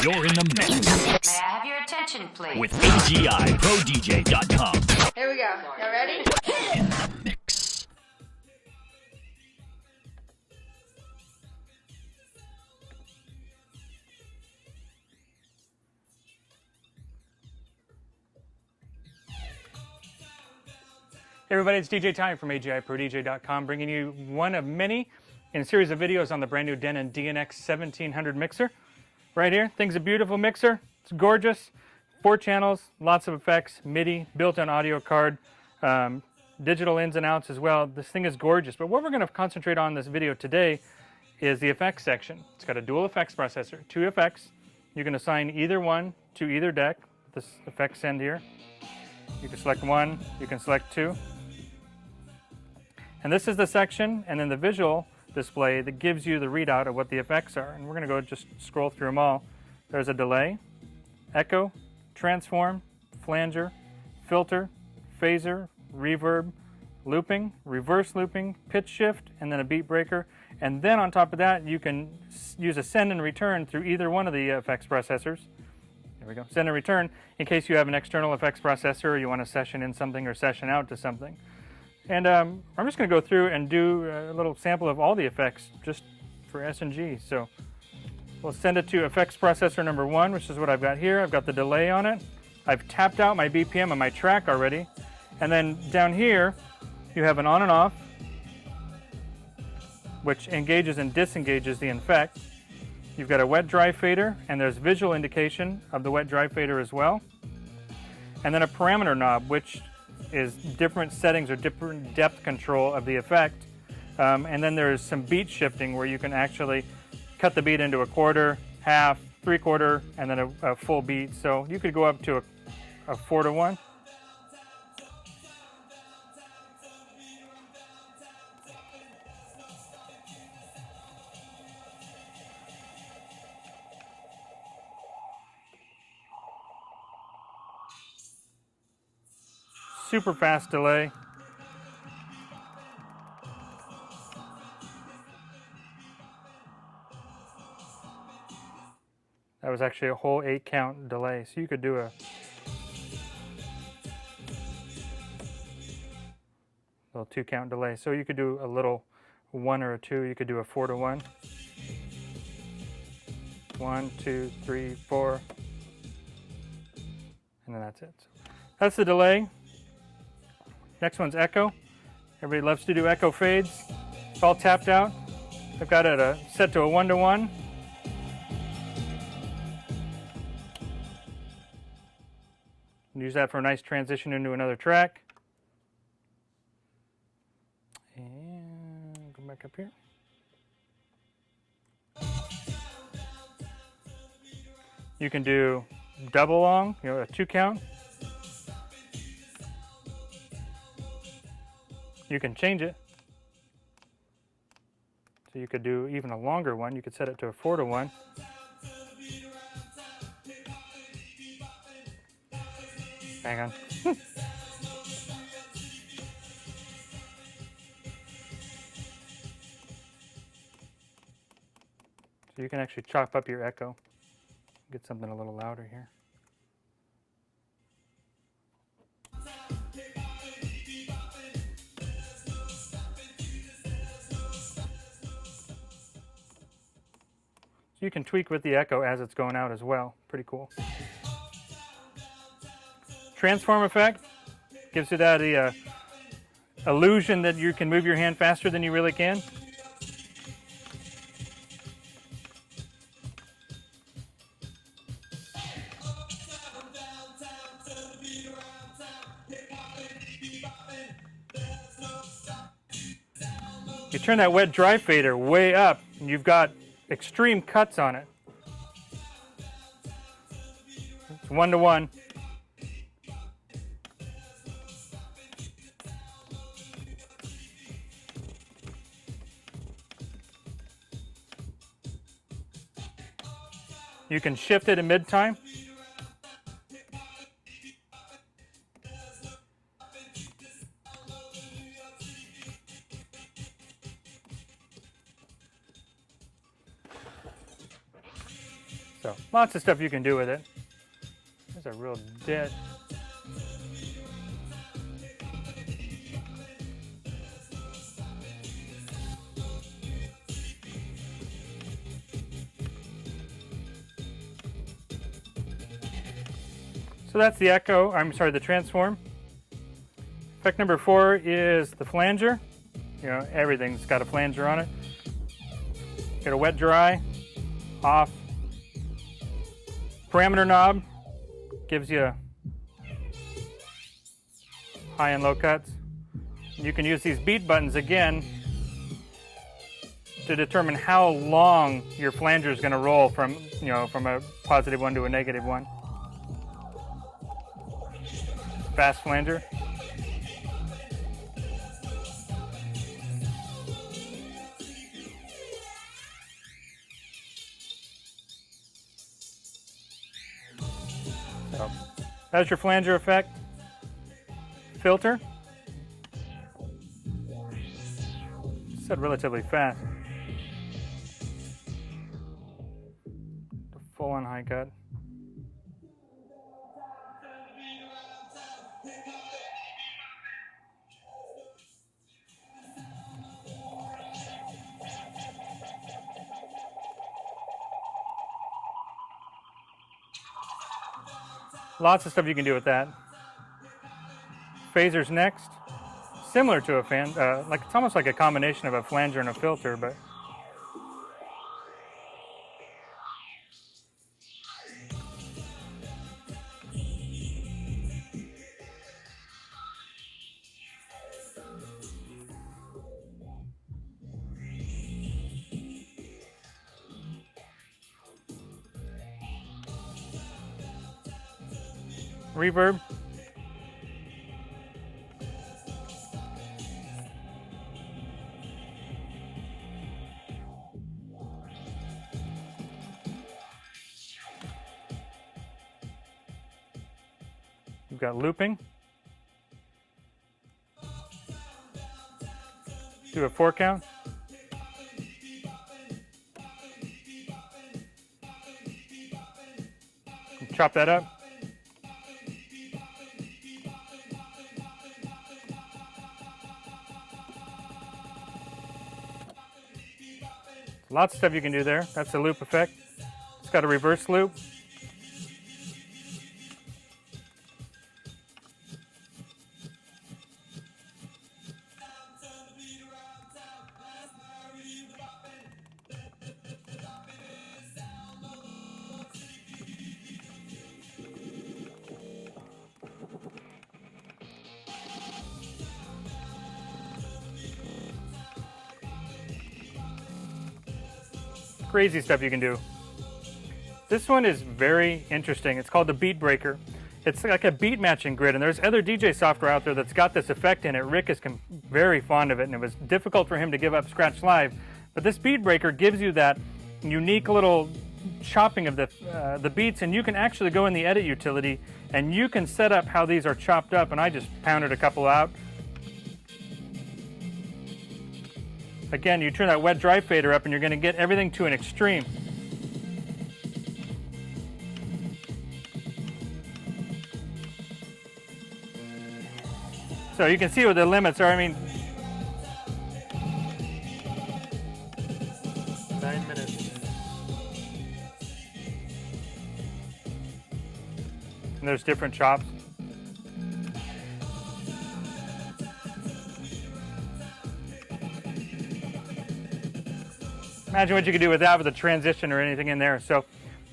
You're in the mix. May I have your attention, please? With agiprodj.com. Here we go. Y'all ready? In the mix. Hey everybody, it's DJ Time from agiprodj.com, bringing you one of many in a series of videos on the brand new DENON DN-X1700 mixer. Right here, thing's a beautiful mixer. It's gorgeous. 4 channels, lots of effects, MIDI, built-in audio card, digital ins and outs as well. This thing is gorgeous. But what we're going to concentrate on in this video today is the effects section. It's got a dual effects processor, 2 effects. You can assign either one to either deck. This effects end here. You can select 1, you can select 2. And this is the section, and then the visual display that gives you the readout of what the effects are. And we're going to go just scroll through them all. There's a delay, echo, transform, flanger, filter, phaser, reverb, looping, reverse looping, pitch shift, and then a beat breaker. And then on top of that, you can use a send and return through either one of the effects processors. There we go, send and return, in case you have an external effects processor or you want to session in something or session out to something. And I'm just going to go through and do a little sample of all the effects just for S&G. So we'll send it to effects processor number 1, which is what I've got here. I've got the delay on it. I've tapped out my BPM on my track already. And then down here, you have an on and off, which engages and disengages the effect. You've got a wet dry fader, and there's visual indication of the wet dry fader as well. And then a parameter knob, which is different settings or different depth control of the effect. And then there's some beat shifting where you can actually cut the beat into a quarter, half, 3/4, and then a full beat. So you could go up to a 4-to-1. Super fast delay. That was actually a whole 8-count delay, so you could do a little 2-count delay. So you could do a little 1 or a 2. You could do a 4-to-1. 1, 2, 3, 4, and then that's it. So that's the delay. Next one's echo. Everybody loves to do echo fades. It's all tapped out. I've got it set to a 1-to-1. Use that for a nice transition into another track. And go back up here. You can do double long, a 2-count. You can change it. So you could do even a longer one. You could set it to a 4-to-1. Hang on. So you can actually chop up your echo. Get something a little louder here. You can tweak with the echo as it's going out as well. Pretty cool. Transform effect gives you that illusion that you can move your hand faster than you really can. You turn that wet dry fader way up and you've got extreme cuts on it. It's 1-to-1. You can shift it in mid-time. So Lots of stuff you can do with it. There's a real dent. So that's the echo, I'm sorry, the transform. Effect number 4 is the flanger. You know, everything's got a flanger on it. Got a wet dry, off. Parameter knob gives you high and low cuts. You can use these beat buttons again to determine how long your flanger is going to roll from, you know, from a +1 to a -1. Fast flanger. So that's your flanger effect. Filter. Set relatively fast. The full on high cut. Lots of stuff you can do with that. Phasers next. Similar to a fan, like it's almost like a combination of a flanger and a filter, but reverb. We've got looping. Do a 4 count. Chop that up. Lots of stuff you can do there. That's the loop effect. It's got a reverse loop. Crazy stuff you can do. This one is very interesting. It's called the Bead Breaker. It's like a beat matching grid, and there's other DJ software out there that's got this effect in it. Rick is very fond of it, and it was difficult for him to give up Scratch Live. But this Bead Breaker gives you that unique little chopping of the beats, and you can actually go in the edit utility, and you can set up how these are chopped up, and I just pounded a couple out. Again, you turn that wet dry fader up and you're going to get everything to an extreme. So you can see what the limits are. I mean, 9 minutes. And there's different chops. Imagine what you could do with that with a transition or anything in there. So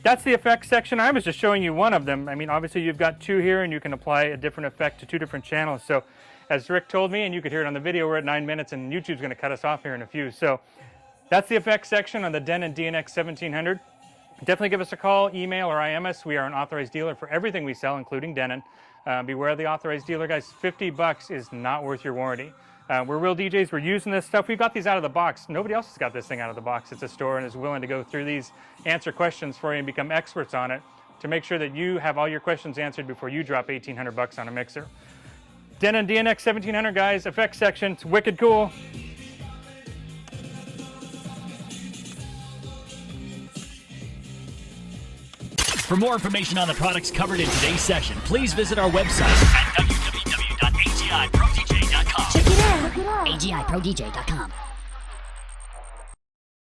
that's the effects section. I was just showing you one of them. I mean, obviously you've got 2 here, and you can apply a different effect to 2 different channels. So as Rick told me, and you could hear it on the video, we're at 9 minutes, and YouTube's going to cut us off here in a few. So that's the effects section on the Denon DN-X1700. Definitely give us a call, email, or IM us. We are an authorized dealer for everything we sell, including Denon. Beware of the authorized dealer, guys. $50 is not worth your warranty. We're real DJs. We're using this stuff. We've got these out of the box. Nobody else has got this thing out of the box. It's a store and is willing to go through these, answer questions for you, and become experts on it to make sure that you have all your questions answered before you drop $1,800 on a mixer. Denon DN-X1700, guys. Effects section. It's wicked cool. For more information on the products covered in today's session, please visit our website at www.agiprodj.com. Check it out. agiprodj.com.